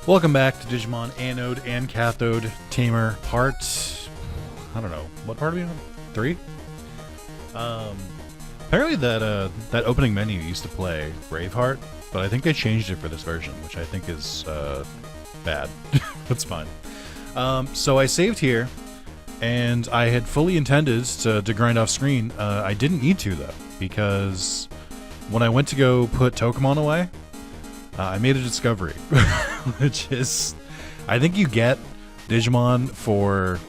Welcome back to Digimon Anode and Cathode Tamer part... I don't know. What part are we on? 3? Apparently that opening menu used to play Braveheart, but I think they changed it for this version, which I think is bad. That's fine. So I saved here, and I had fully intended to grind off screen. I didn't need to, though, because when I went to go put Tokamon away, I made a discovery, which is, I think you get Digimon for,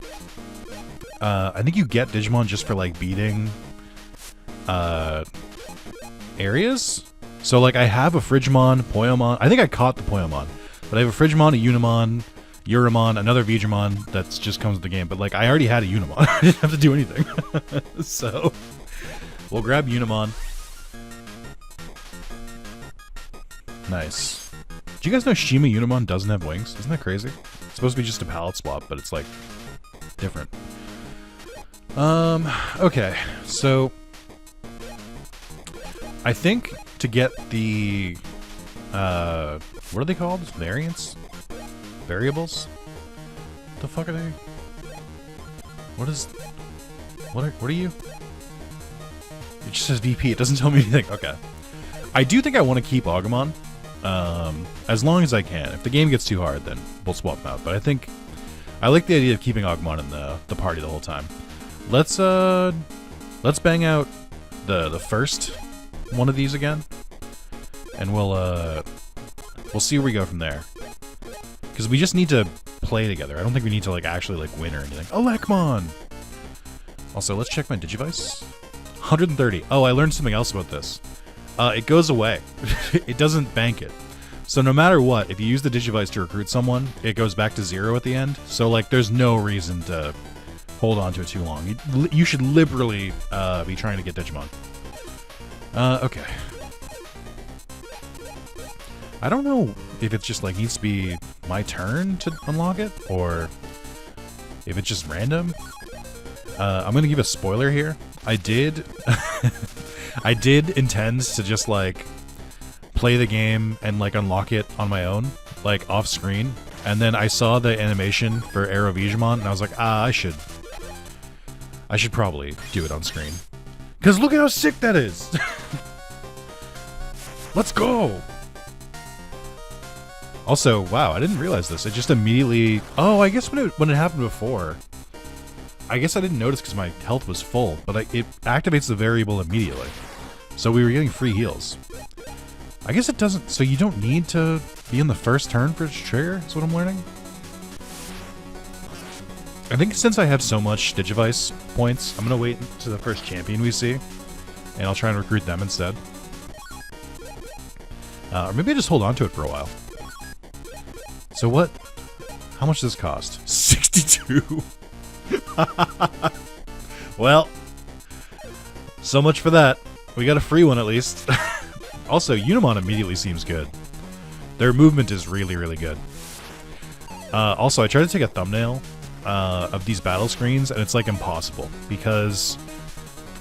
I think you get Digimon just for, like, beating, areas? So, like, I have a Frigimon, Poyomon, I think I caught the Poyomon, but I have a Frigimon, a Unimon, Urimon, another Vigimon that just comes with the game, but, like, I already had a Unimon, I didn't have to do anything, so, we'll grab Unimon. Nice. Do you guys know Shima Unimon doesn't have wings? Isn't that crazy? It's supposed to be just a palette swap, but it's like different. Okay, so I think to get the what are they called? Variants? Variables? What the fuck are they? What are you? It just says VP, it doesn't tell me anything. Okay. I do think I want to keep Agumon. As long as I can. If the game gets too hard, then we'll swap them out. But I think I like the idea of keeping Agumon in the party the whole time. Let's bang out the first one of these again, and we'll see where we go from there. Because we just need to play together. I don't think we need to like actually like win or anything. Oh, Ekmon! Also, let's check my Digivice. 130. Oh, I learned something else about this. It goes away. It doesn't bank it. So no matter what, if you use the Digivice to recruit someone, it goes back to 0 at the end. So like, there's no reason to hold on to it too long. You should liberally be trying to get Digimon. Okay. I don't know if it just like needs to be my turn to unlock it, or if it's just random. I'm gonna give a spoiler here. I did intend to just, like, play the game and, like, unlock it on my own, like, off screen. And then I saw the animation for Arrow Vigimon, and I was like, I should probably do it on screen. Because look at how sick that is! Let's go! Also, wow, I didn't realize this. It just immediately... Oh, I guess when it happened before... I guess I didn't notice because my health was full, but it activates the variable immediately. So we were getting free heals. I guess it doesn't... So you don't need to be in the first turn for its trigger, is what I'm learning? I think since I have so much Digivice points, I'm going to wait to the first champion we see, and I'll try and recruit them instead. Or maybe I just hold on to it for a while. So what... How much does this cost? 62! Well, so much for that. We got a free one at least. Also, Unimon immediately seems good. Their movement is really, really good. Also, I tried to take a thumbnail of these battle screens, and it's like impossible because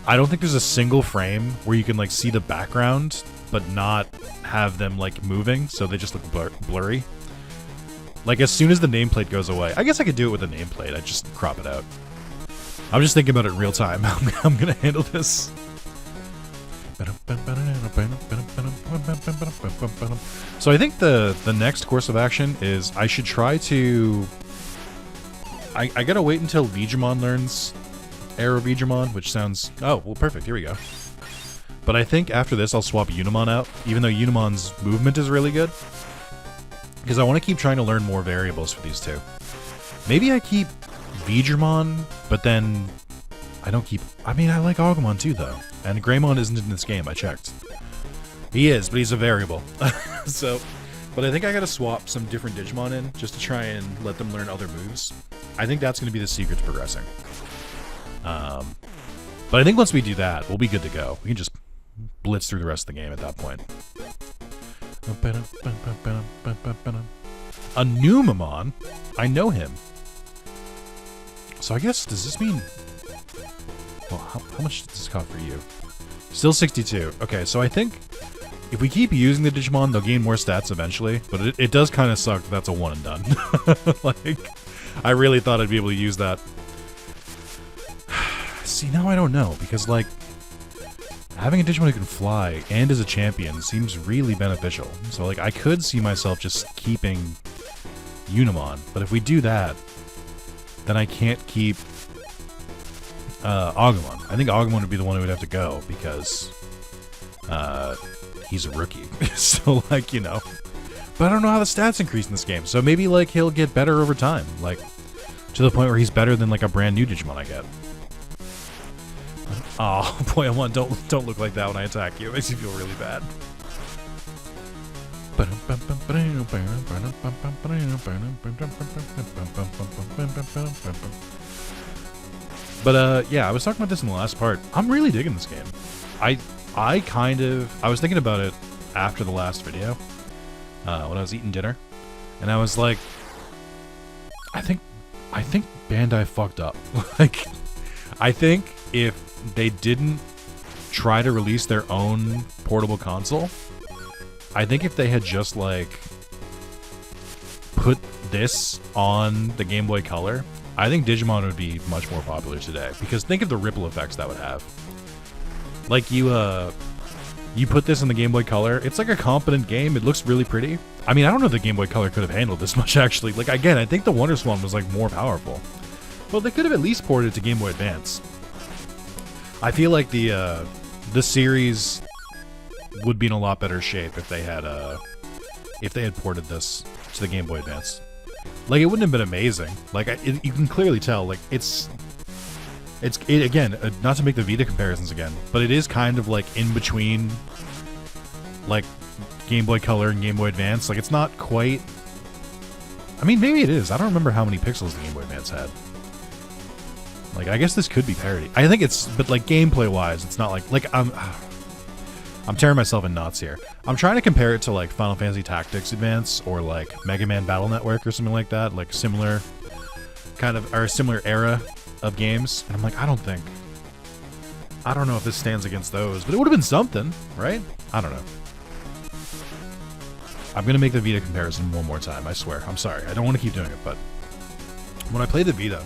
I don't think there's a single frame where you can like see the background but not have them like moving, so they just look blurry. Like, as soon as the nameplate goes away... I guess I could do it with a nameplate. I'd just crop it out. I'm just thinking about it in real time. I'm gonna handle this. So I think the next course of action is I should try to... I gotta wait until Vigimon learns Arrow Vigimon, which sounds... Oh, well, perfect. Here we go. But I think after this, I'll swap Unimon out, even though Unimon's movement is really good. Because I want to keep trying to learn more variables for these two. Maybe I keep Vigimon, but then I don't keep... I mean, I like Agumon too, though. And Greymon isn't in this game, I checked. He is, but he's a variable. So, but I think I gotta swap some different Digimon in, just to try and let them learn other moves. I think that's gonna be the secret to progressing. But I think once we do that, we'll be good to go. We can just blitz through the rest of the game at that point. A Numamon? I know him. So I guess, does this mean... Well, how much does this cost for you? Still 62. Okay, so I think if we keep using the Digimon, they'll gain more stats eventually, but it does kind of suck that that's a one and done. Like, I really thought I'd be able to use that. See, now I don't know, because, like, having a Digimon who can fly and is a champion seems really beneficial. So, like, I could see myself just keeping Unimon, but if we do that, then I can't keep Agumon. I think Agumon would be the one who would have to go, because he's a rookie. So, like, you know. But I don't know how the stats increase in this game, so maybe, like, he'll get better over time. Like, to the point where he's better than, like, a brand new Digimon I get. Oh, Poyamon, don't look like that when I attack you. It makes you feel really bad. But, yeah, I was talking about this in the last part. I'm really digging this game. I was thinking about it after the last video, when I was eating dinner, and I was like, I think Bandai fucked up. Like, I think if they didn't try to release their own portable console, I think if they had just, like, put this on the Game Boy Color, I think Digimon would be much more popular today. Because think of the ripple effects that would have. Like, you put this in the Game Boy Color, it's like a competent game, it looks really pretty. I mean, I don't know if the Game Boy Color could have handled this much, actually. Like, again, I think the Wonder Swan was, like, more powerful. Well, they could have at least ported it to Game Boy Advance. I feel like the series would be in a lot better shape if they had ported this to the Game Boy Advance. Like, it wouldn't have been amazing. Like, you can clearly tell, like, it's again, not to make the Vita comparisons again, but it is kind of, like, in between, like, Game Boy Color and Game Boy Advance. Like, it's not quite... I mean, maybe it is. I don't remember how many pixels the Game Boy Advance had. Like, I guess this could be parody. I think it's... But, like, gameplay-wise, it's not like... Like, I'm tearing myself in knots here. I'm trying to compare it to, like, Final Fantasy Tactics Advance or, like, Mega Man Battle Network or something like that. Like, similar kind of... Or a similar era of games. And I'm like, I don't know if this stands against those. But it would have been something, right? I don't know. I'm going to make the Vita comparison one more time, I swear. I'm sorry. I don't want to keep doing it, but... When I played the Vita...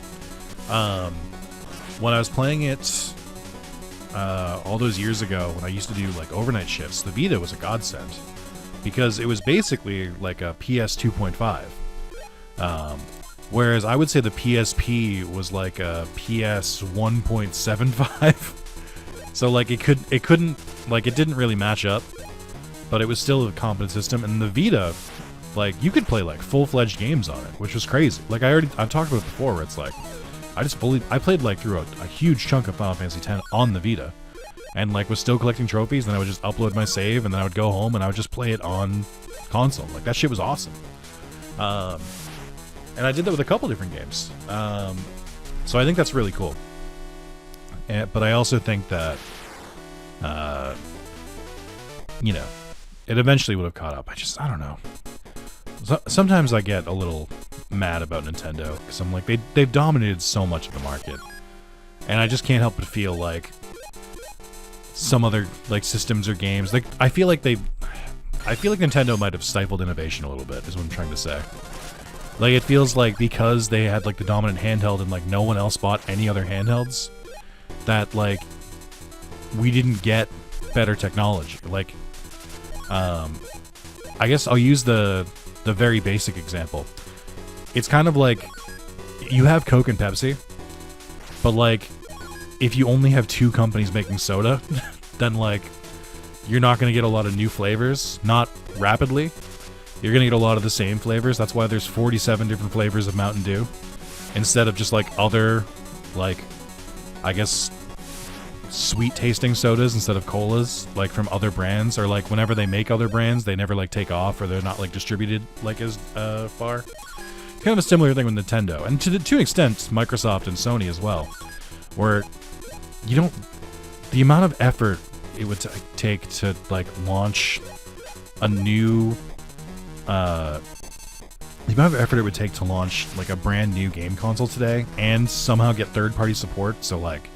when I was playing it all those years ago, when I used to do like overnight shifts, the Vita was a godsend because it was basically like a PS 2.5, whereas I would say the PSP was like a PS 1.75. So like it didn't really match up, but it was still a competent system. And the Vita, like, you could play like full-fledged games on it, which was crazy. Like I've talked about it before, where it's like I played like through a huge chunk of Final Fantasy X on the Vita, and like was still collecting trophies. And then I would just upload my save, and then I would go home and I would just play it on console. Like that shit was awesome. And I did that with a couple different games. So I think that's really cool. But I also think that, you know, it eventually would have caught up. I don't know. Sometimes I get a little mad about Nintendo because I'm like, they've dominated so much of the market, and I just can't help but feel like some other like systems or games, like I feel like Nintendo might have stifled innovation a little bit, is what I'm trying to say. Like it feels like because they had like the dominant handheld and like no one else bought any other handhelds, that like we didn't get better technology. Like I guess I'll use the very basic example. It's kind of like you have Coke and Pepsi, but like if you only have two companies making soda, then like you're not going to get a lot of new flavors, not rapidly. You're going to get a lot of the same flavors. That's why there's 47 different flavors of Mountain Dew instead of just like other, like, I guess sweet tasting sodas instead of colas, like from other brands, or like whenever they make other brands, they never like take off, or they're not like distributed like as far. Kind of a similar thing with Nintendo, and to an extent, Microsoft and Sony as well, where the amount of effort it would take to like launch a new, the amount of effort it would take to launch like a brand new game console today, and somehow get third-party support. So like,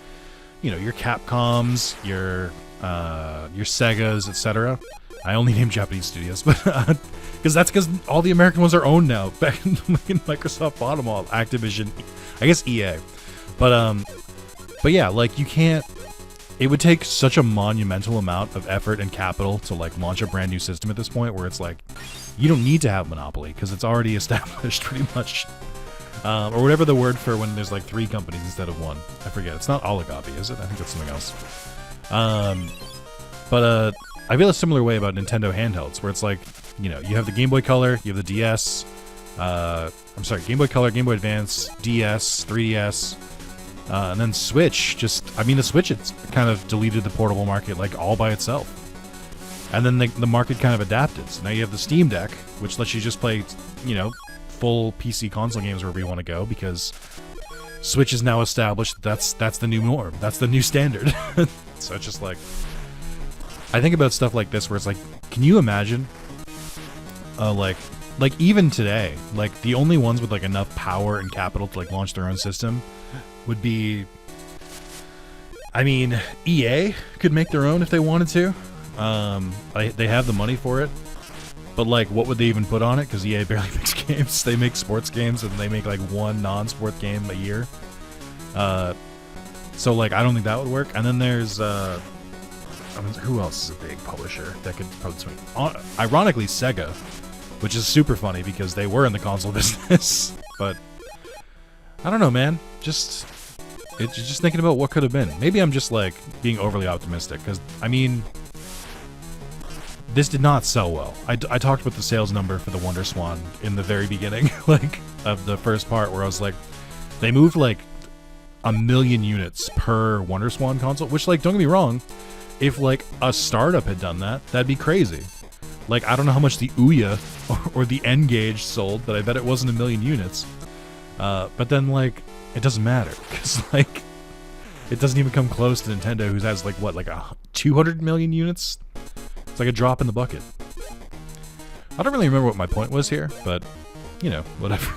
you know, your Capcoms, your Segas, etc. I only name Japanese studios, but because all the American ones are owned now. Back in Microsoft bought them all. Activision, I guess EA, but yeah, like you can't. It would take such a monumental amount of effort and capital to like launch a brand new system at this point, where it's like you don't need to have monopoly because it's already established pretty much, or whatever the word for when there's like 3 companies instead of 1. I forget. It's not oligopoly, is it? I think that's something else. But I feel a similar way about Nintendo handhelds, where it's like, you know, you have the Game Boy Color, you have the DS, Game Boy Color, Game Boy Advance, DS, 3DS, and then Switch. The Switch, it's kind of deleted the portable market like all by itself. And then the market kind of adapted. So now you have the Steam Deck, which lets you just play, you know, full PC console games wherever you want to go, because Switch is now established. That's the new norm. That's the new standard. So it's just like, I think about stuff like this where it's like, can you imagine, like even today, like the only ones with like enough power and capital to like launch their own system would be, I mean, EA could make their own if they wanted to. They have the money for it, but like, what would they even put on it? Because EA barely makes games. They make sports games, and they make like 1 non-sport game a year. So like, I don't think that would work. And then there's who else is a big publisher that could probably swing? Ironically, Sega, which is super funny because they were in the console business. But I don't know, man. Just thinking about what could have been. Maybe I'm just like being overly optimistic, because I mean, this did not sell well. I talked about the sales number for the Wonder Swan in the very beginning, like of the first part, where I was like, they moved like 1 million units per Wonder Swan console, which, like, don't get me wrong, if like a startup had done that, that'd be crazy. Like, I don't know how much the Ouya or the N-Gage sold, but I bet it wasn't 1 million units. But then, like, it doesn't matter, because, like, it doesn't even come close to Nintendo, who has, like, what, like 200 million units? It's like a drop in the bucket. I don't really remember what my point was here, but, you know, whatever.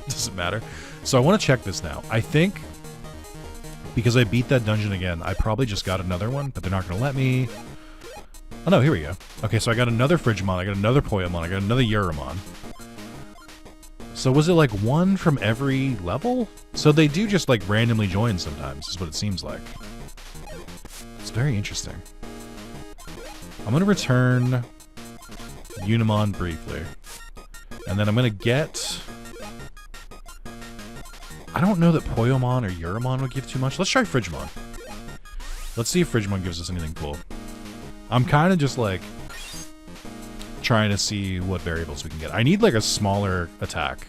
Doesn't matter. So I want to check this now. I think, because I beat that dungeon again, I probably just got another one, but they're not going to let me. Oh no, here we go. Okay, so I got another Frigimon, I got another Poyamon, I got another Yuramon. So was it like 1 from every level? So they do just like randomly join sometimes, is what it seems like. It's very interesting. I'm going to return Unimon briefly. And then I'm going to get... I don't know that Poyamon or Yuramon would give too much. Let's try Frigimon. Let's see if Frigimon gives us anything cool. I'm kind of just like trying to see what variables we can get. I need like a smaller attack.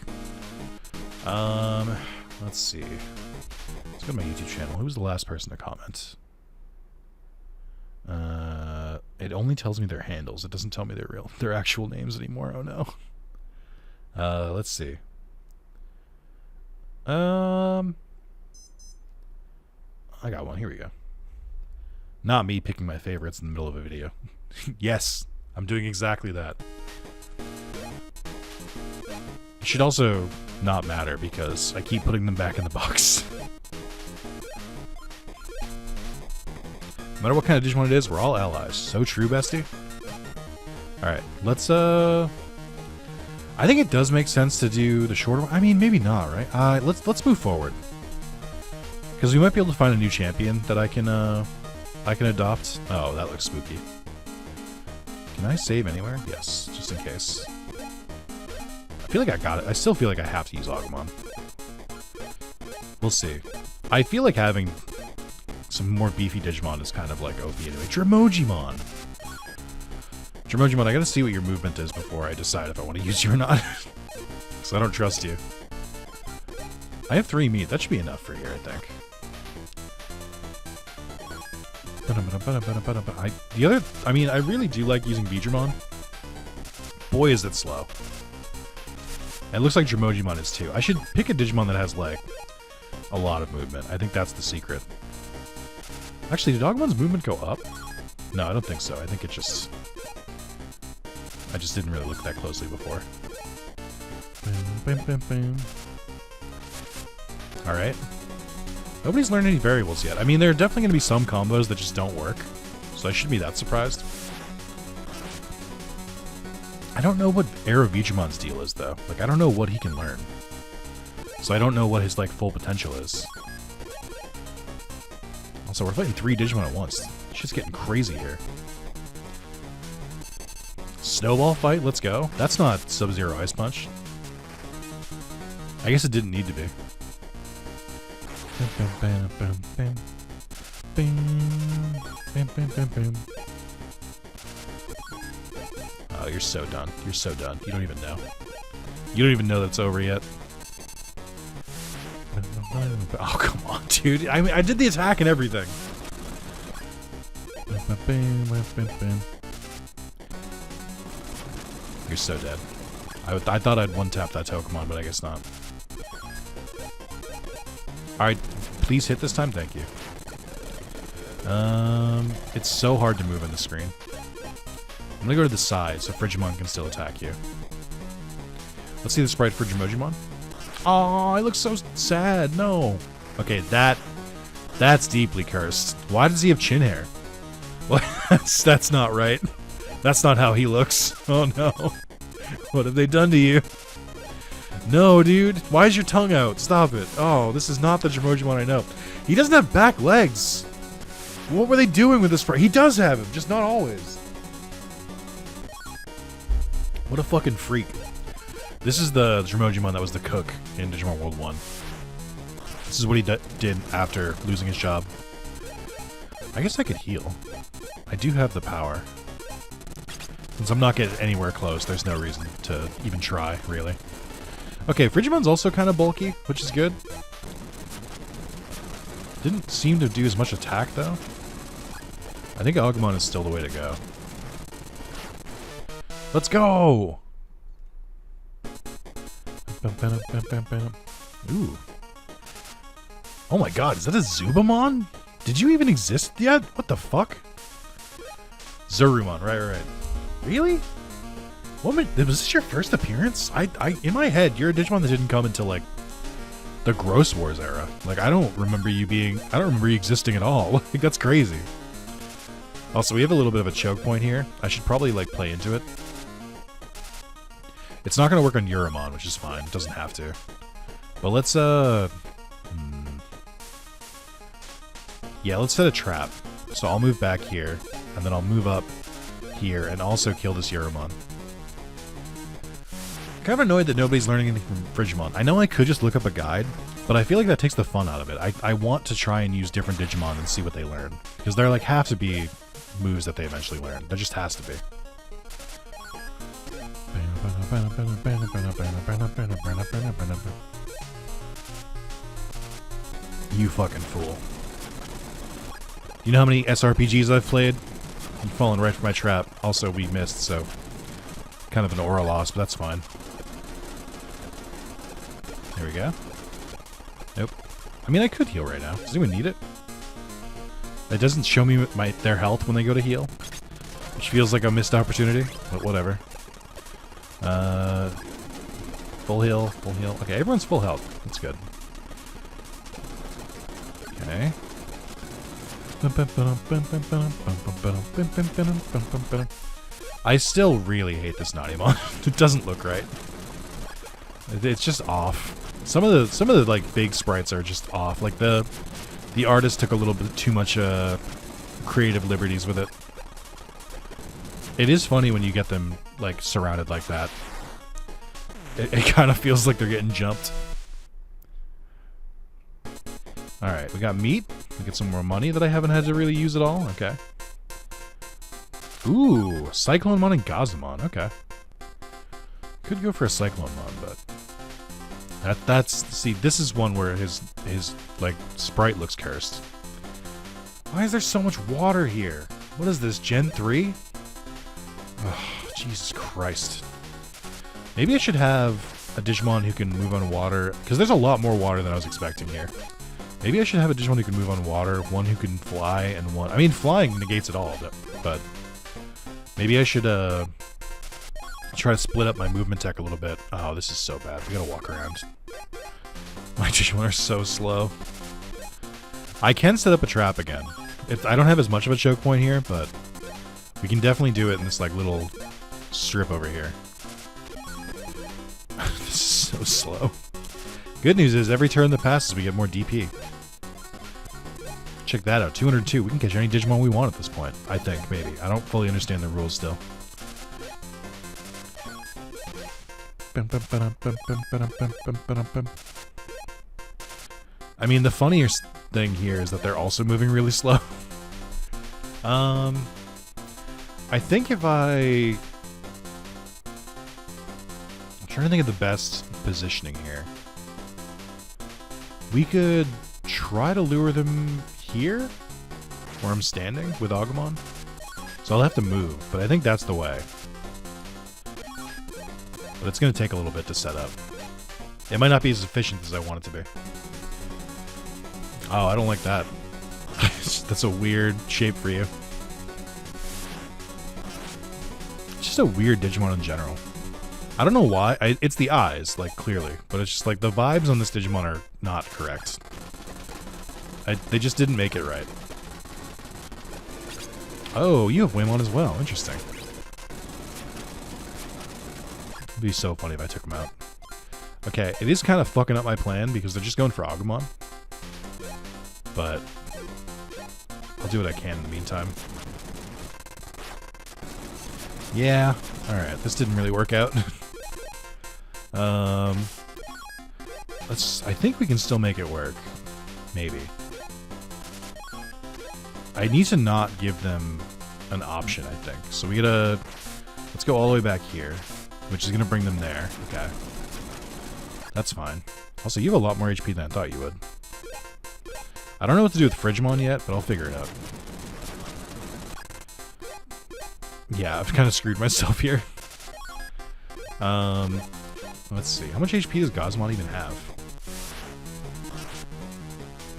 Let's see. Let's go to my YouTube channel. Who was the last person to comment? It only tells me their handles. It doesn't tell me their actual names anymore. Oh no. Let's see. I got one. Here we go. Not me picking my favorites in the middle of a video. Yes, I'm doing exactly that. It should also not matter because I keep putting them back in the box. No matter what kind of Digimon it is, we're all allies. So true, bestie. Alright, let's, I think it does make sense to do the shorter one. I mean, maybe not, right? Let's move forward. Because we might be able to find a new champion that I can adopt. Oh, that looks spooky. Can I save anywhere? Yes, just in case. I feel like I got it. I still feel like I have to use Agumon. We'll see. I feel like having some more beefy Digimon is kind of like OP anyway. Dremojimon! Dremojimon, I gotta see what your movement is before I decide if I want to use you or not. Because I don't trust you. I have 3 meat. That should be enough for here, I think. I mean, I really do like using Beedramon. Boy, is it slow. It looks like Dremojimon is too. I should pick a Digimon that has, like, a lot of movement. I think that's the secret. Actually, did Agumon's movement go up? No, I don't think so. I think it just... I just didn't really look that closely before. Alright. Nobody's learned any variables yet. I mean, there are definitely going to be some combos that just don't work. So I shouldn't be that surprised. I don't know what Era Vigimon's deal is, though. Like, I don't know what he can learn. So I don't know what his, like, full potential is. Also, we're fighting 3 Digimon at once. Shit's getting crazy here. Snowball fight? Let's go. That's not Sub-Zero Ice Punch. I guess it didn't need to be. Oh, you're so done. You're so done. You don't even know. You don't even know that's over yet. Oh, come on, dude. I mean, I did the attack and everything. You're so dead. I thought I'd one-tap that Togemon, but I guess not. Alright, please hit this time. Thank you. It's so hard to move on the screen. I'm gonna go to the side so Frigimon can still attack you. Let's see the sprite for Frigimon. Oh, it looks so sad. No. Okay, that's deeply cursed. Why does he have chin hair? Well, that's not right. That's not how he looks. Oh no. What have they done to you? No, dude. Why is your tongue out? Stop it. Oh, this is not the Jimojimon I know. He doesn't have back legs. What were they doing with this sprite? He does have him, just not always. What a fucking freak. This is the Jimojimon that was the cook in Digimon World 1. This is what he did after losing his job. I guess I could heal. I do have the power. Since I'm not getting anywhere close, there's no reason to even try, really. Okay, Frigimon's also kind of bulky, which is good. Didn't seem to do as much attack, though. I think Agumon is still the way to go. Let's go! Ooh. Oh my god, is that a Zubamon? Did you even exist yet? What the fuck? Zurumon, right. Really? What, was this your first appearance? In my head, you're a Digimon that didn't come until, like, the Gross Wars era. Like, I don't remember you existing at all. Like, that's crazy. Also, we have a little bit of a choke point here. I should probably, like, play into it. It's not gonna work on Urumon, which is fine. It doesn't have to. But let's, yeah, let's set a trap. So I'll move back here, and then I'll move up here, and also kill this Urumon. Kind of annoyed that nobody's learning anything from Frigimon. I know I could just look up a guide, but I feel like that takes the fun out of it. I want to try and use different Digimon and see what they learn. Because there, like, have to be moves that they eventually learn. There just has to be. You fucking fool. You know how many SRPGs I've played? You've fallen right for my trap. Also, we missed, so kind of an aura loss, but that's fine. There we go. Nope. I mean, I could heal right now. Does anyone need it? It doesn't show me their health when they go to heal, which feels like a missed opportunity, but whatever. Full heal, full heal. Okay, everyone's full health. That's good. Okay. I still really hate this Naughtymon. It doesn't look right. It's just off. Some of the like big sprites are just off. Like the artist took a little bit too much creative liberties with it. It is funny when you get them like surrounded like that. It kind of feels like they're getting jumped. Alright, we got meat. We get some more money that I haven't had to really use at all. Okay. Ooh, Cyclonemon and Gazumon. Okay. Could go for a Cyclonemon, but see, this is one where his like sprite looks cursed. Why is there so much water here? What is this, Gen 3? Oh, Jesus Christ. Maybe I should have a Digimon who can move on water, because there's a lot more water than I was expecting here. Maybe I should have a Digimon who can move on water, one who can fly, and one... I mean, flying negates it all, but... Maybe I should, try to split up my movement tech a little bit. Oh, this is so bad. We gotta walk around. My Digimon are so slow. I can set up a trap again. I don't have as much of a choke point here, but... we can definitely do it in this, like, little strip over here. was slow. Good news is, every turn that passes, we get more DP. Check that out, 202. We can catch any Digimon we want at this point. I think, maybe. I don't fully understand the rules still. I mean, the funniest thing here is that they're also moving really slow. I think if I'm trying to think of the best positioning here. We could try to lure them here, where I'm standing with Agumon. So I'll have to move, but I think that's the way. But it's going to take a little bit to set up. It might not be as efficient as I want it to be. Oh, I don't like that. That's a weird shape for you. It's just a weird Digimon in general. I don't know why. It's the eyes, like, clearly. But it's just like the vibes on this Digimon are not correct. They just didn't make it right. Oh, you have Waymon as well. Interesting. It'd be so funny if I took him out. Okay, it is kind of fucking up my plan because they're just going for Agumon. But I'll do what I can in the meantime. Yeah. Alright, this didn't really work out. I think we can still make it work. Maybe. I need to not give them an option, I think. So we gotta... Let's go all the way back here, which is gonna bring them there. Okay. That's fine. Also, you have a lot more HP than I thought you would. I don't know what to do with Frigimon yet, but I'll figure it out. Yeah, I've kind of screwed myself here. Let's see. How much HP does Gazmon even have?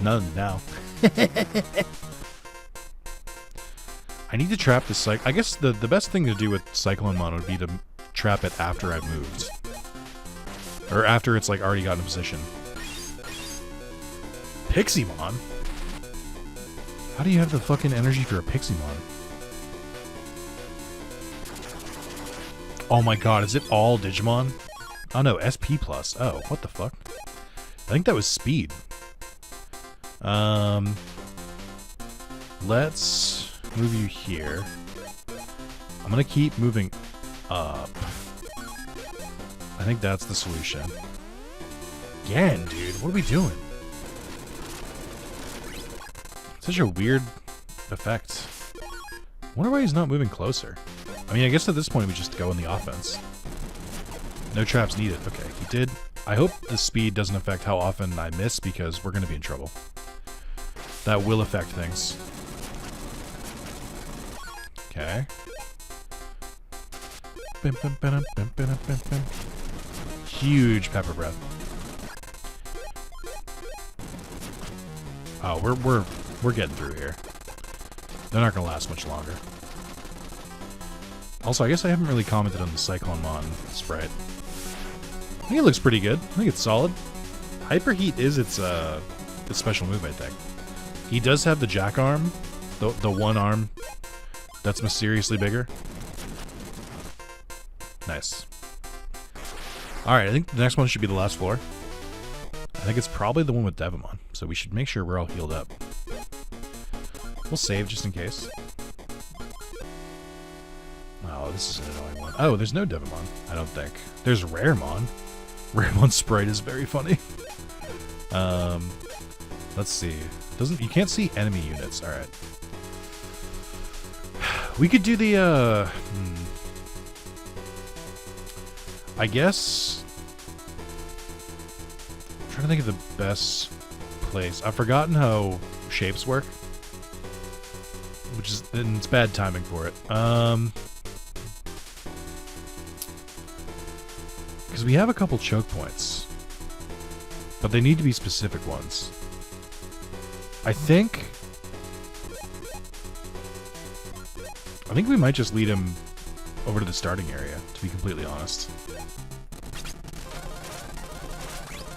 None now. I need to trap this cycle. I guess the best thing to do with Cyclonemon would be to trap it after I've moved. Or after it's like already gotten in position. Piximon? How do you have the fucking energy for a Piximon? Oh my god, is it all Digimon? Oh no, SP+. Oh, what the fuck? I think that was speed. Let's move you here. I'm gonna keep moving up. I think that's the solution. Again, dude, what are we doing? Such a weird effect. I wonder why he's not moving closer. I mean, I guess at this point we just go in the offense. No traps needed. Okay, he did. I hope the speed doesn't affect how often I miss, because we're going to be in trouble. That will affect things. Okay. Huge pepper breath. Oh, we're getting through here. They're not going to last much longer. Also, I guess I haven't really commented on the Cyclonemon sprite. I think it looks pretty good. I think it's solid. Hyperheat is its special move, I think. He does have the jack arm, the one arm that's mysteriously bigger. Nice. Alright, I think the next one should be the last floor. I think it's probably the one with Devimon, so we should make sure we're all healed up. We'll save just in case. Oh, this is an annoying one. Oh, there's no Devimon, I don't think. There's Raremon. Raremon's sprite is very funny. Let's see. You can't see enemy units. Alright. We could do the, I guess... I'm trying to think of the best place. I've forgotten how shapes work. Which is... and it's bad timing for it. Because we have a couple choke points. But they need to be specific ones. I think we might just lead him over to the starting area, to be completely honest.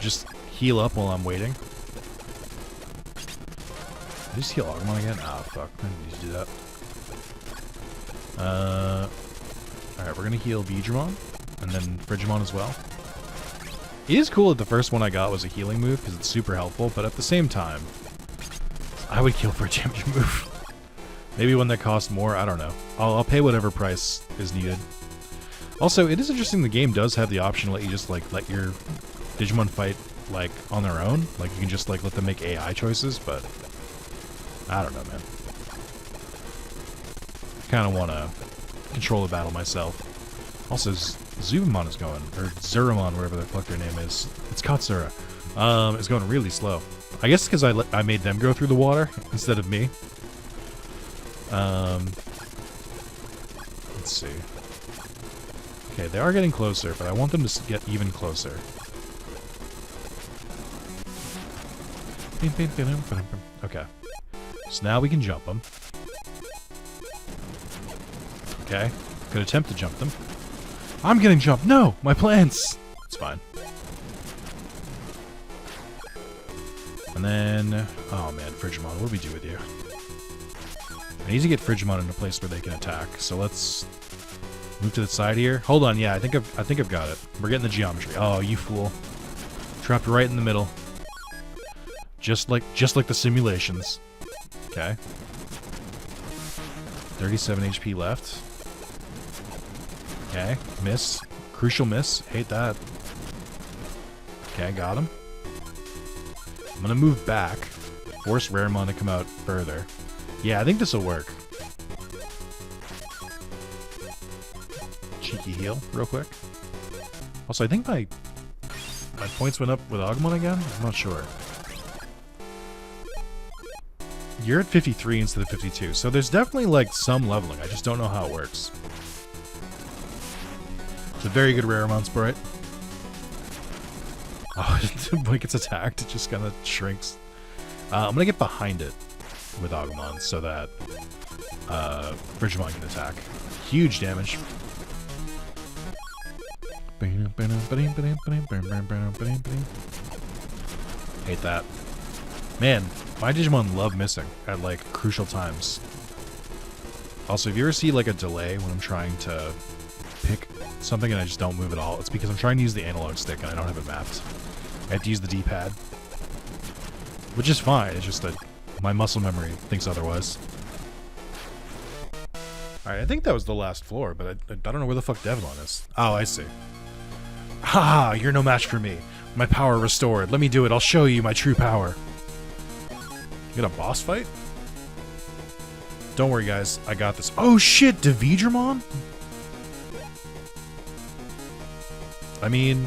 Just heal up while I'm waiting. Did I just heal Agumon again? Ah, fuck. I didn't need to do that. Alright, we're gonna heal Digimon, and then Frigimon as well. It is cool that the first one I got was a healing move because it's super helpful, but at the same time, I would kill for a champion move. Maybe one that costs more, I don't know. I'll pay whatever price is needed. Also, it is interesting the game does have the option to let you just like let your Digimon fight like on their own. Like you can just like let them make AI choices, but I don't know, man. I kind of want to control the battle myself. Also, Zubamon is going, or Zurumon, whatever the fuck their name is. It's Katsura. It's going really slow. I guess because I made them go through the water instead of me. Let's see. Okay, they are getting closer, but I want them to get even closer. Okay. So now we can jump them. Okay. Could attempt to jump them. I'm getting jumped. No! My plants! It's fine. And then... Oh man, Frigimon, what do we do with you? I need to get Frigimon in a place where they can attack. So let's move to the side here. Hold on, yeah, I think I've got it. We're getting the geometry. Oh, you fool. Trapped right in the middle. Just like the simulations. Okay. 37 HP left. Okay, miss. Crucial miss. Hate that. Okay, got him. I'm gonna move back. Force Raremon to come out further. Yeah, I think this will work. Cheeky heal, real quick. Also, I think my points went up with Agumon again? I'm not sure. You're at 53 instead of 52, so there's definitely, like, some leveling. I just don't know how it works. It's a very good Raremon sprite. Oh, when it gets attacked, it just kind of shrinks. I'm gonna get behind it with Agumon so that Frigimon can attack. Huge damage. Hate that. Man, my Digimon love missing at like crucial times. Also, if you ever see like a delay when I'm trying to pick something and I just don't move at all, it's because I'm trying to use the analog stick and I don't have it mapped. I have to use the D-pad. Which is fine, it's just that my muscle memory thinks otherwise. Alright, I think that was the last floor, but I don't know where the fuck Devlon is. Oh, I see. Haha, you're no match for me. My power restored. Let me do it. I'll show you my true power. You got a boss fight? Don't worry, guys. I got this. Oh, shit! Digimon? I mean...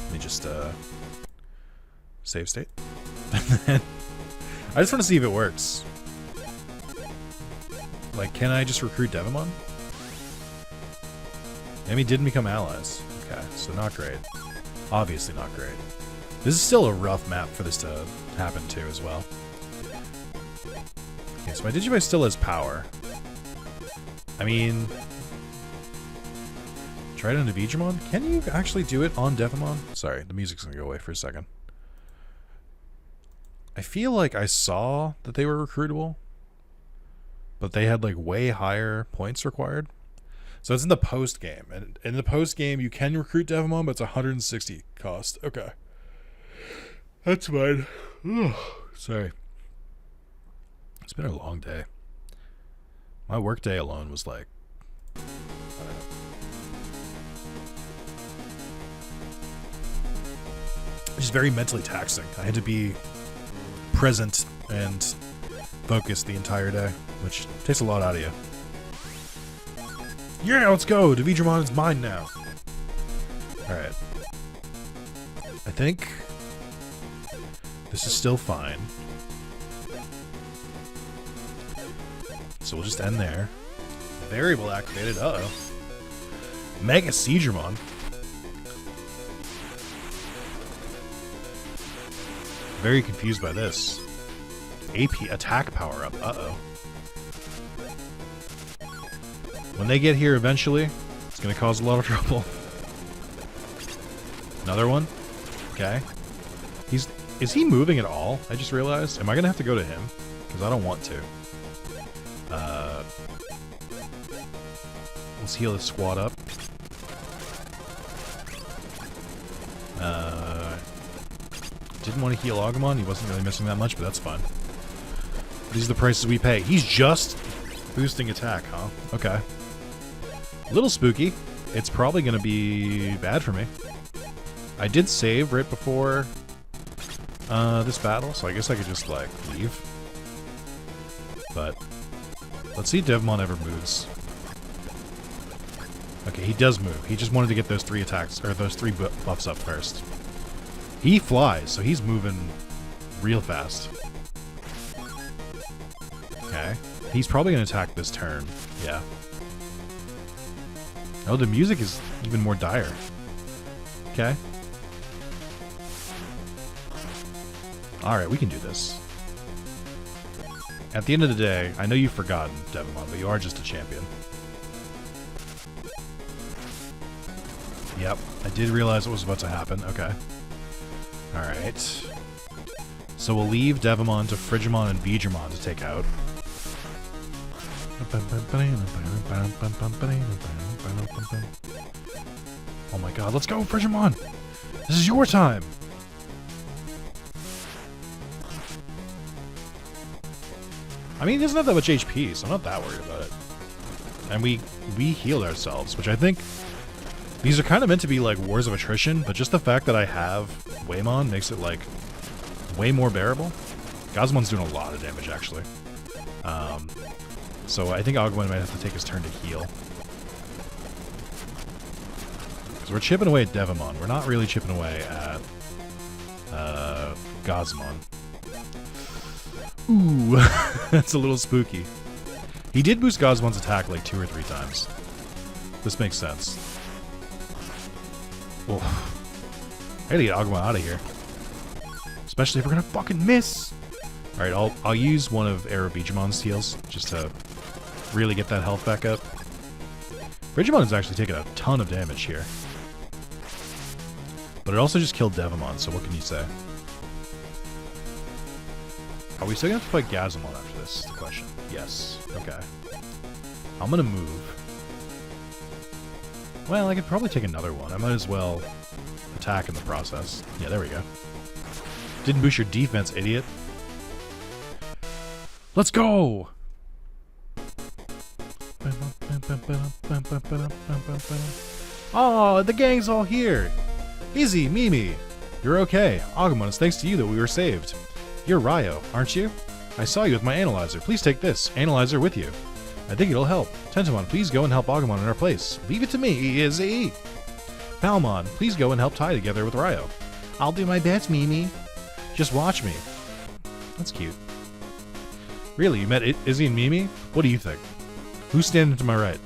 Let me just, save state. I just want to see if it works. Like, can I just recruit Devimon? Enemy didn't become allies. Okay, so not great. Obviously not great. This is still a rough map for this to happen to as well. Okay, so my Digivice still has power. I mean... Try it on Digimon? Can you actually do it on Devimon? Sorry, the music's gonna go away for a second. I feel like I saw that they were recruitable, but they had like way higher points required. So it's in the post game, and in the post game you can recruit Devimon, but it's 160 cost. Okay, that's fine. Ugh, sorry, it's been a long day. My work day alone was like, I don't know. Just very mentally taxing. I had to be present and focused the entire day, which takes a lot out of you. Yeah, let's go! Digimon is mine now! Alright. I think this is still fine. So we'll just end there. Variable activated, uh-oh. Mega Seedramon. Very confused by this. AP attack power up. Uh-oh. When they get here eventually, it's going to cause a lot of trouble. Another one? Okay. Is he moving at all? I just realized. Am I going to have to go to him? Because I don't want to. Let's heal this squad up. Didn't want to heal Agumon. He wasn't really missing that much, but that's fine. These are the prices we pay. He's just boosting attack, huh? Okay. A little spooky. It's probably going to be bad for me. I did save right before this battle, so I guess I could just, like, leave. But let's see if Devimon ever moves. Okay, he does move. He just wanted to get those 3 attacks, or those 3 buffs up first. He flies, so he's moving real fast. Okay. He's probably going to attack this turn. Yeah. Oh, the music is even more dire. Okay. Alright, we can do this. At the end of the day, I know you've forgotten, Devimon, but you are just a champion. Yep, I did realize what was about to happen. Okay. Alright. So we'll leave Devimon to Frigimon and Beedramon to take out. Oh my god, let's go, Frigimon! This is your time! I mean, he doesn't have that much HP, so I'm not that worried about it. And we healed ourselves, which I think... These are kind of meant to be, like, wars of attrition, but just the fact that I have Waymon makes it, like, way more bearable. Gozamon's doing a lot of damage, actually. So I think Agumon might have to take his turn to heal. Because we're chipping away at Devimon. We're not really chipping away at Gozamon. Ooh, that's a little spooky. He did boost Gozamon's attack like 2 or 3 times. This makes sense. Oh, I gotta get Agumon out of here. Especially if we're gonna fucking miss. All right, I'll use one of Aerobeegemon's heals just to really get that health back up. Frigimon is actually taking a ton of damage here, but it also just killed Devimon. So what can you say? Are we still gonna have to fight Gazamon after this? Is the question. Yes. Okay. I'm gonna move. Well, I could probably take another one. I might as well attack in the process. Yeah, there we go. Didn't boost your defense, idiot. Let's go! Oh, the gang's all here! Izzy, Mimi! You're okay. Agumon, it's thanks to you that we were saved. You're Ryo, aren't you? I saw you with my analyzer. Please take this analyzer with you. I think it'll help. Tentomon, please go and help Agumon in our place. Leave it to me, Izzy! Palmon, please go and help tie together with Ryo. I'll do my best, Mimi. Just watch me. That's cute. Really, you met Izzy and Mimi? What do you think? Who's standing to my right?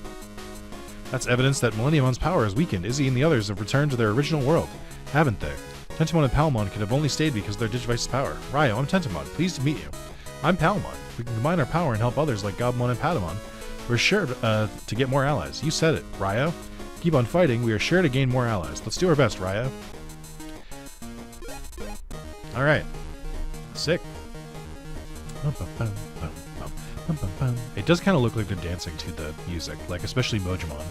That's evidence that Millenniumon's power is weakened. Izzy and the others have returned to their original world, haven't they? Tentomon and Palmon could have only stayed because of their Digivice's power. Ryo, I'm Tentomon. Pleased to meet you. I'm Palmon. We can combine our power and help others like Gobmon and Patamon. We're sure to get more allies. You said it, Ryo. Keep on fighting. We are sure to gain more allies. Let's do our best, Ryo. Alright. Sick. It does kind of look like they're dancing to the music, like especially Mojimon.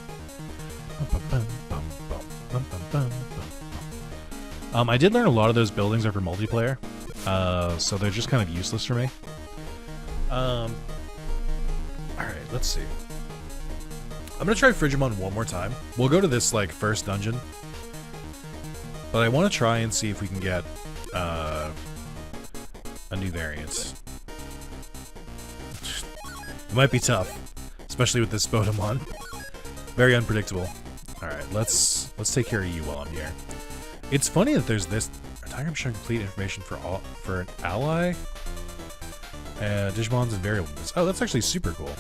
I did learn a lot of those buildings are for multiplayer, so they're just kind of useless for me. Alright, let's see. I'm gonna try Frigimon one more time. We'll go to this, like, first dungeon. But I want to try and see if we can get a new variant. It might be tough, especially with this Bodemon. Very unpredictable. Alright, let's take care of you while I'm here. It's funny that there's this Diagram showing complete information for an ally. Digimon's and variables. Oh, that's actually super cool.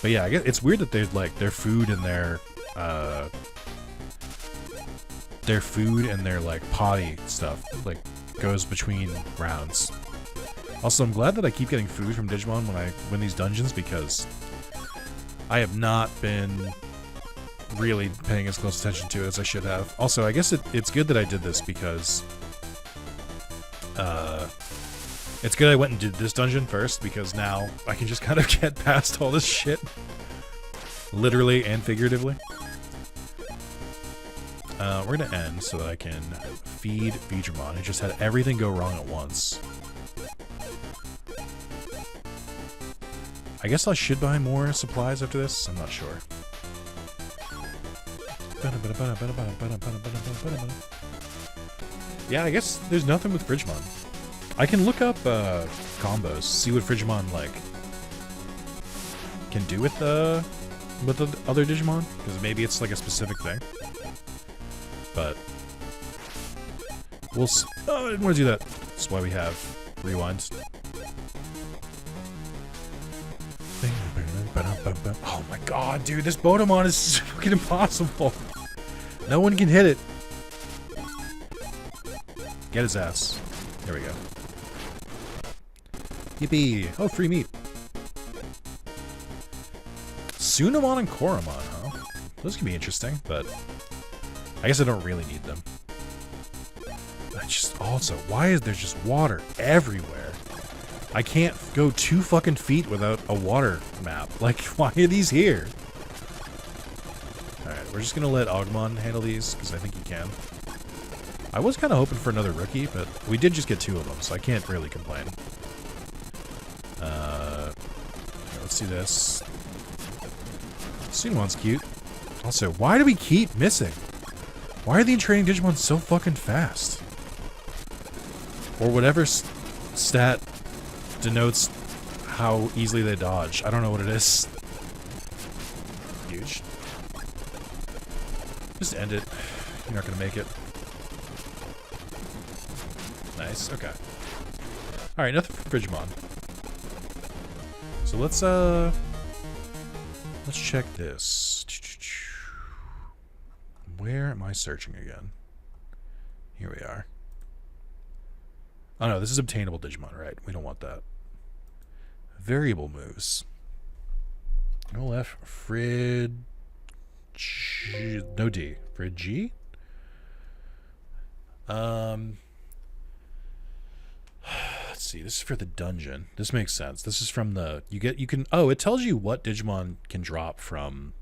But yeah, I guess it's weird that they're like their food and their like potty stuff like goes between rounds. Also, I'm glad that I keep getting food from Digimon when I win these dungeons because I have not been really paying as close attention to it as I should have. Also, I guess it's good that I did this because it's good I went and did this dungeon first because now I can just kind of get past all this shit. Literally and figuratively. We're gonna end so that I can feed Digimon. It just had everything go wrong at once. I guess I should buy more supplies after this. I'm not sure. Yeah, I guess there's nothing with Frigimon. I can look up combos, see what Frigimon like can do with the other Digimon, because maybe it's like a specific thing. But we'll. Oh, I didn't want to do that. That's why we have rewinds. Oh my god, dude, this Bodemon is fucking impossible. No one can hit it. Get his ass. There we go. Yippee. Oh, free meat. Sunamon and Koromon, huh? Those can be interesting, but I guess I don't really need them. I just also, why is there just water everywhere? I can't go 2 fucking feet without a water map. Like, why are these here? Alright, we're just gonna let Agumon handle these, because I think he can. I was kind of hoping for another rookie, but we did just get 2 of them, so I can't really complain. Let's see this. Sunamon's cute. Also, why do we keep missing? Why are the training Digimon so fucking fast? Or whatever stat denotes how easily they dodge. I don't know what it is. Huge. Just end it. You're not gonna make it. Nice, okay. Alright, nothing for Frigimon. So let's check this. Where am I searching again? Here we are. Oh no, this is obtainable Digimon, right? We don't want that. Variable moves. No F. Frid. No D. Frid G? Let's see. This is for the dungeon. This makes sense. This is from the oh, it tells you what Digimon can drop from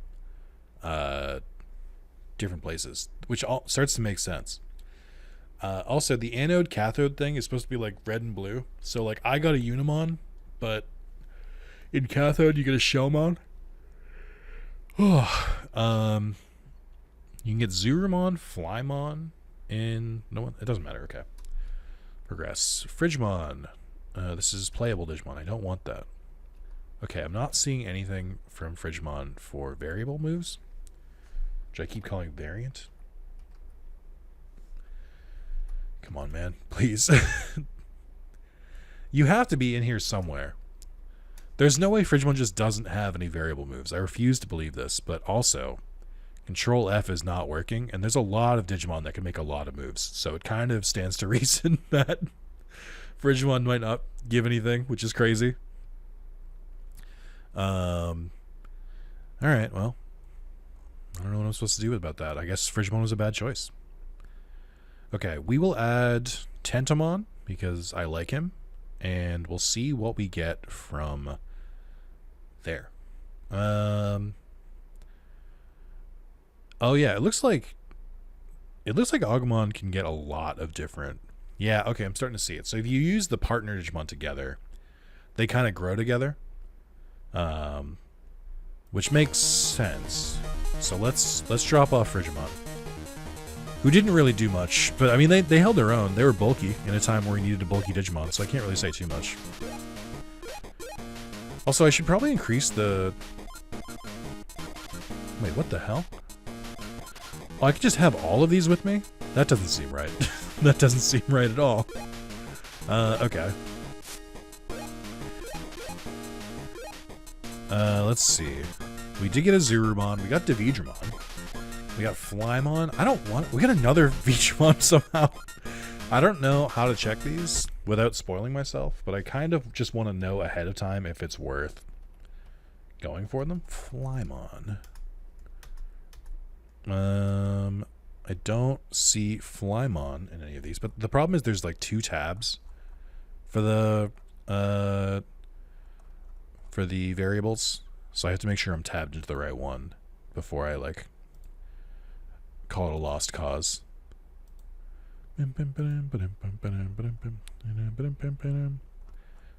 different places, which all starts to make sense. Also, the anode cathode thing is supposed to be like red and blue. So like I got a Unimon, but in cathode you get a Shellmon. You can get Zurumon, Flymon, and no one. It doesn't matter. Okay. Progress. Frigimon. This is playable Digimon. I don't want that. Okay, I'm not seeing anything from Frigimon for variable moves, which I keep calling variant. Come on, man. Please. You have to be in here somewhere. There's no way Frigimon just doesn't have any variable moves. I refuse to believe this, but also Control F is not working, and there's a lot of Digimon that can make a lot of moves, so it kind of stands to reason that Frigimon might not give anything, which is crazy. Alright, well, I don't know what I'm supposed to do about that. I guess Frigimon was a bad choice. Okay, we will add Tentomon, because I like him, and we'll see what we get from there. Oh yeah, it looks like Agumon can get a lot of different. Yeah, okay, I'm starting to see it. So if you use the partner Digimon together, they kind of grow together, which makes sense. So let's drop off Frigimon, who didn't really do much, but I mean they held their own. They were bulky in a time where we needed a bulky Digimon, so I can't really say too much. Also, I should probably increase the. Wait, what the hell? Oh, I could just have all of these with me? That doesn't seem right. That doesn't seem right at all. Okay. Let's see. We did get a Zurumon. We got Dividramon. We got Flymon. I don't want... We got another Vigimon somehow. I don't know how to check these without spoiling myself, but I kind of just want to know ahead of time if it's worth going for them. Flymon. I don't see Flymon in any of these, but the problem is there's like 2 tabs for the variables. So I have to make sure I'm tabbed into the right one before I, like, call it a lost cause.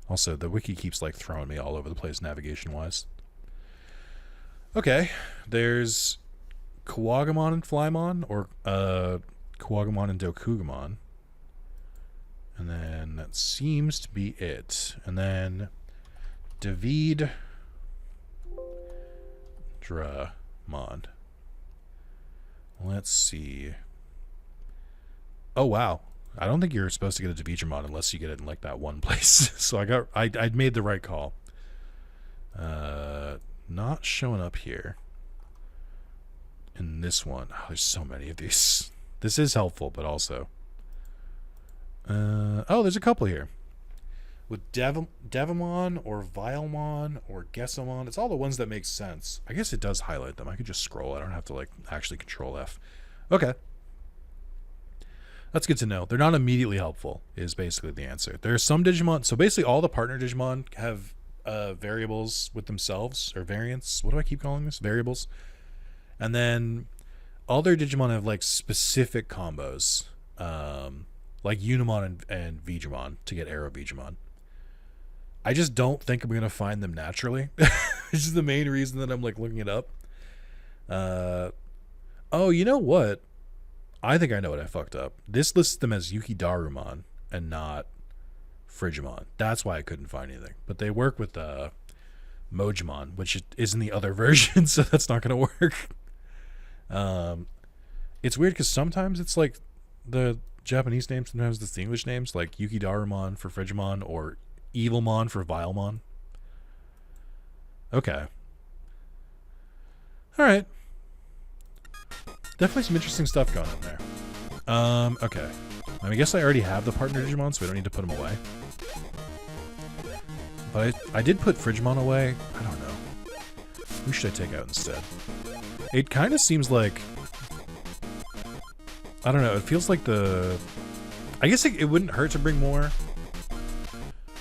Also, the wiki keeps, like, throwing me all over the place navigation-wise. Okay, there's Kuwagamon and Flymon, or Kuwagamon and Dokugamon. And then that seems to be it. And then David Dramon. Let's see. Oh wow. I don't think you're supposed to get a Digimon unless you get it in like that one place. So I made the right call. Not showing up here. In this one. Oh, there's so many of these. This is helpful, but also. Oh, there's a couple here. With Devamon or Vilemon or Gessamon. It's all the ones that make sense. I guess it does highlight them. I could just scroll. I don't have to like actually control F. Okay. That's good to know. They're not immediately helpful is basically the answer. There are some Digimon. So basically all the partner Digimon have variables with themselves or variants. What do I keep calling this? Variables. And then all their Digimon have like specific combos. Like Unimon and Veedramon to get Arrow Veedramon. I just don't think I'm going to find them naturally. This is the main reason that I'm like looking it up. Oh, you know what? I think I know what I fucked up. This lists them as Yukidarumon and not Frigimon. That's why I couldn't find anything. But they work with Mojimon, which is in the other version, so that's not going to work. It's weird because sometimes it's like the Japanese names, sometimes it's the English names, like Yukidarumon for Frigimon or Evilmon for Vilemon. Okay. Alright. Definitely some interesting stuff going on there. Okay. I guess I already have the partner Digimon, so we don't need to put them away. But I did put Frigimon away. I don't know. Who should I take out instead? It kind of seems like... I don't know. It feels like the... I guess it wouldn't hurt to bring more.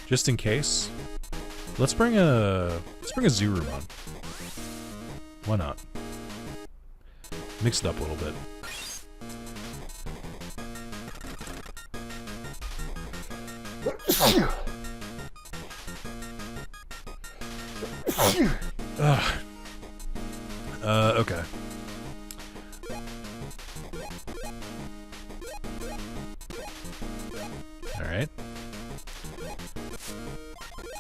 Just in case. Let's bring a Zurumon. Why not? Mix it up a little bit. Okay. Alright.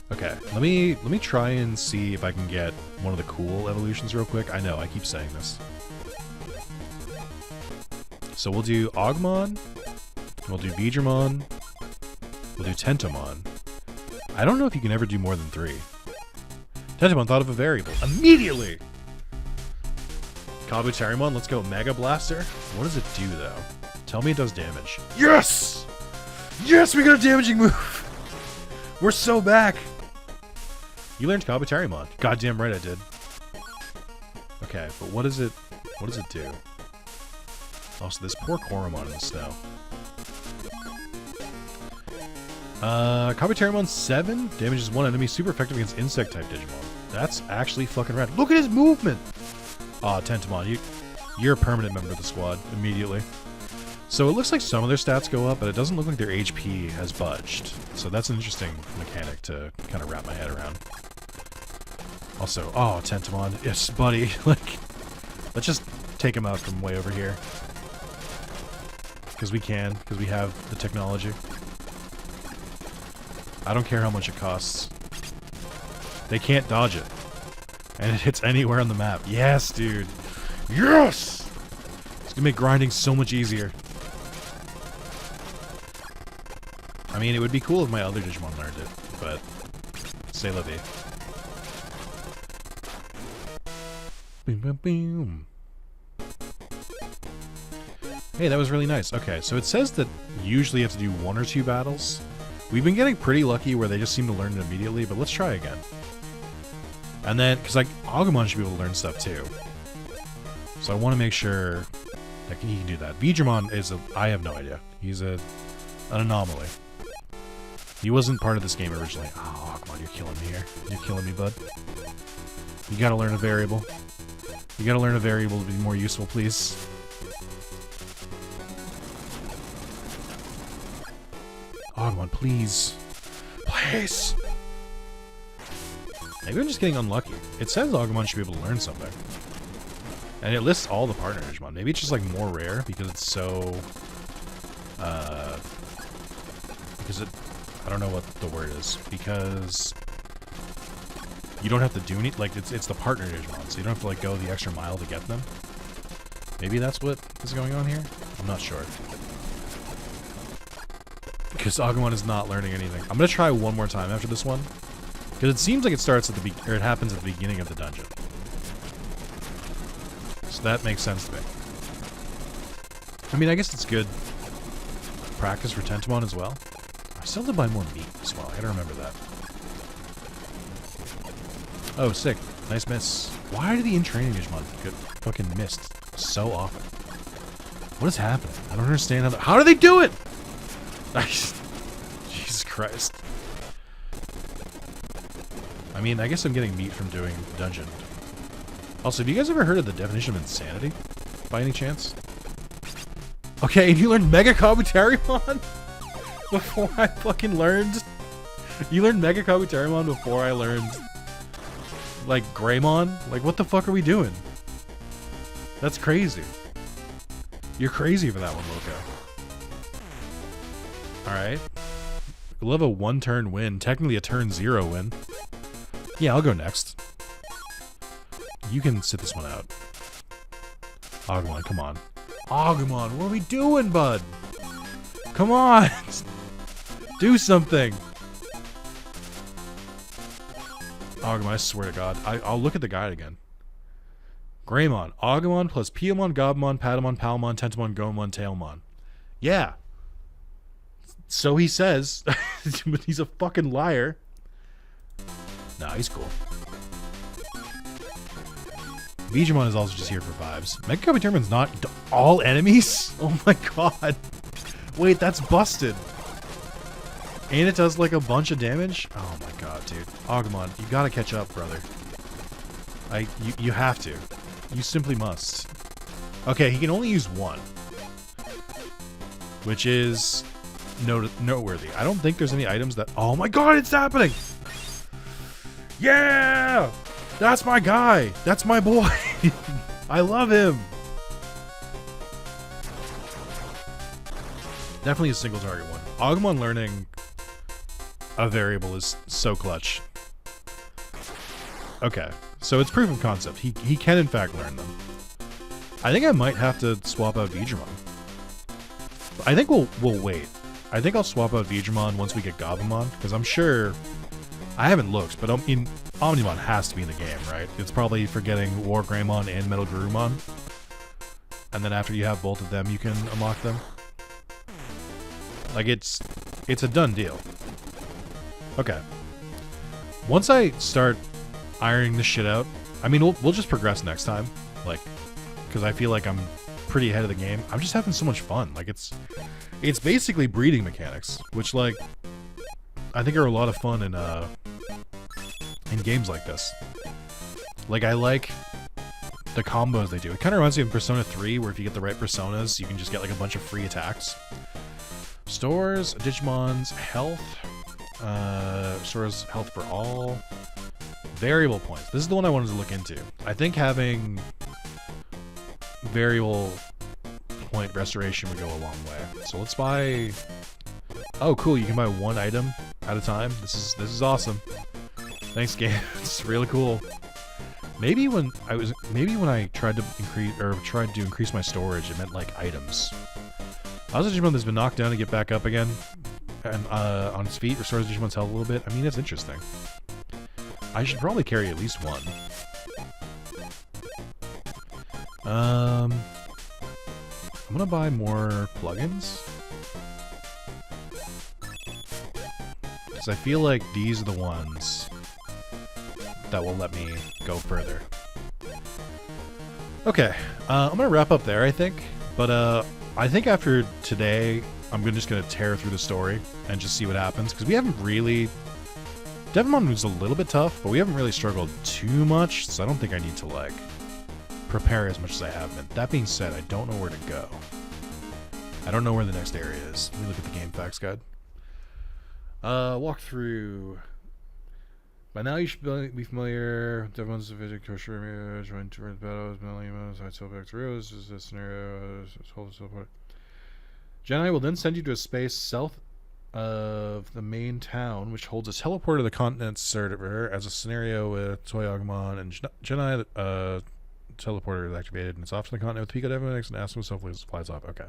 Okay, let me try and see if I can get one of the cool evolutions real quick. I know, I keep saying this. So we'll do Agumon, we'll do Veedramon, we'll do Tentomon. I don't know if you can ever do more than 3. Tentomon thought of a variable. Immediately! Kabuterimon, let's go Mega Blaster. What does it do, though? Tell me it does damage. Yes! Yes, we got a damaging move! We're so back! You learned Kabuterimon. Goddamn right I did. Okay, but what does it do? Also, this poor Koromon in the snow. Kabuterimon 7 damages one enemy, super effective against insect-type Digimon. That's actually fucking rad. Look at his movement! Aw, Tentomon, you're a permanent member of the squad, immediately. So it looks like some of their stats go up, but it doesn't look like their HP has budged. So that's an interesting mechanic to kind of wrap my head around. Also, oh, Tentomon, yes, buddy. Like, let's just take him out from way over here. Because we can, because we have the technology. I don't care how much it costs. They can't dodge it. And it hits anywhere on the map. Yes, dude. Yes! It's gonna make grinding so much easier. I mean, it would be cool if my other Digimon learned it, but... C'est la vie. Boom, boom, boom. Hey, that was really nice. Okay, so it says that usually you have to do 1 or 2 battles. We've been getting pretty lucky where they just seem to learn it immediately, but let's try again. And then, because like, Agumon should be able to learn stuff too. So I want to make sure that he can do that. Veedramon is I have no idea. He's an anomaly. He wasn't part of this game originally. Oh, Agumon, you're killing me here. You're killing me, bud. You gotta learn a variable. You gotta learn a variable to be more useful, please. Agumon, please. Please! Maybe I'm just getting unlucky. It says Agumon should be able to learn something. And it lists all the partner Digimon. Maybe it's just like more rare because it's so... because it... I don't know what the word is. Because... you don't have to do any... like, it's the partner Digimon, so you don't have to, like, go the extra mile to get them. Maybe that's what is going on here? I'm not sure. Because Agumon is not learning anything. I'm gonna try one more time after this one. Because it seems like it starts at the or it happens at the beginning of the dungeon. So that makes sense to me. I mean, I guess it's good practice for Tentomon as well. I still have to buy more meat as well. I gotta remember that. Oh, sick. Nice miss. Why do the in-training Digimon get fucking missed so often? What is happening? I don't understand how do they do it? Jesus Christ. I mean, I guess I'm getting meat from doing dungeon. Also, have you guys ever heard of the definition of insanity? By any chance? Okay, and you learned Mega Kabuterimon? Before I fucking learned... You learned Mega Kabuterimon before I learned... like, Greymon? Like, what the fuck are we doing? That's crazy. You're crazy for that one, Loco. Alright. We'll have a one-turn win. Technically a turn 0 win. Yeah, I'll go next. You can sit this one out. Agumon, come on. Agumon, what are we doing, bud? Come on! Do something! Agumon, I swear to God. I'll look at the guide again. Greymon. Agumon plus Piamon, Gabumon, Patamon, Palmon, Tentomon, Gomon, Tailmon. Yeah. So he says. But he's a fucking liar. Nah, he's cool. Digimon is also just here for vibes. Mega Kabuterimon's not all enemies? Oh my god. Wait, that's busted. And it does like a bunch of damage? Oh my god, dude. Agumon, you gotta catch up, brother. You have to. You simply must. Okay, he can only use one. Which is noteworthy. I don't think there's any items that... Oh my god, it's happening! Yeah! That's my guy! That's my boy! I love him! Definitely a single target one. Agumon learning a variable is so clutch. Okay, so it's proof of concept. He can in fact learn them. I think I might have to swap out Digimon. I think we'll wait. I think I'll swap out Digimon once we get Gabumon, because I'm sure... I haven't looked, but Omnimon has to be in the game, right? It's probably for getting War Greymon and Metal Garurumon. And then after you have both of them, you can unlock them. Like, it's a done deal. Okay. Once I start ironing this shit out, I mean, we'll just progress next time. Like, because I feel like I'm pretty ahead of the game. I'm just having so much fun. Like, it's basically breeding mechanics, which, like, I think are a lot of fun in games like this. Like, I like the combos they do. It kind of reminds me of Persona 3, where if you get the right personas, you can just get, like, a bunch of free attacks. Stores, Digimon's health. Stores health for all. Variable points. This is the one I wanted to look into. I think having variable point restoration would go a long way. So let's buy... Oh, cool. You can buy one item at a time. This is awesome. Thanks, game. It's really cool. Maybe when I tried to increase my storage, it meant like items. I was a Digimon that's been knocked down to get back up again, and on its feet, restores Digimon's health a little bit. I mean, that's interesting. I should probably carry at least one. I'm gonna buy more plugins. Because I feel like these are the ones that will let me go further. Okay, I'm gonna wrap up there, I think. But I think after today, I'm just gonna tear through the story and just see what happens. Because we haven't really Devimon was a little bit tough, but we haven't really struggled too much, so I don't think I need to, like, prepare as much as I have been. That being said, I don't know where to go. I don't know where the next area is. Let me look at the game facts guide. Walk through. By now you should be familiar with Devimon's division, Kosher, join to battles, Melimo's, I tell back to Rio. This is a scenario. Jedi will then send you to a space south of the main town, which holds a teleporter to the continent server as a scenario with Toyagumon and Jedi. Teleporter is activated and it's off to the continent with Pico Devimon makes an ass of himself as it flies off. Okay.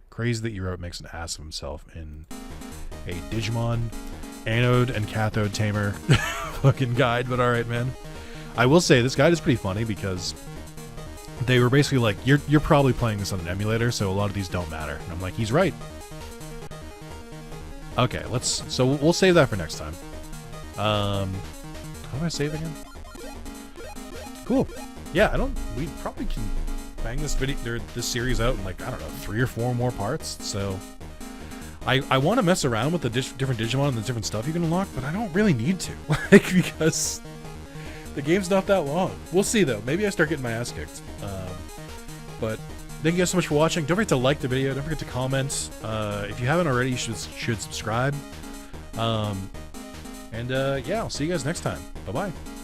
Crazy that you wrote makes an ass of himself in a Digimon Anode and Cathode Tamer fucking guide, but alright, man. I will say this guide is pretty funny because they were basically like, you're probably playing this on an emulator, so a lot of these don't matter. And I'm like, he's right. Okay, so we'll save that for next time. How do I save again? Cool. Yeah, we probably can bang this series out in, like, I don't know, 3 or 4 more parts. So I want to mess around with the different Digimon and the different stuff you can unlock, but I don't really need to, like, because the game's not that long. We'll see though. Maybe I start getting my ass kicked. But thank you guys so much for watching. Don't forget to like the video. Don't forget to comment. If you haven't already, you should subscribe. Yeah, I'll see you guys next time. Bye bye.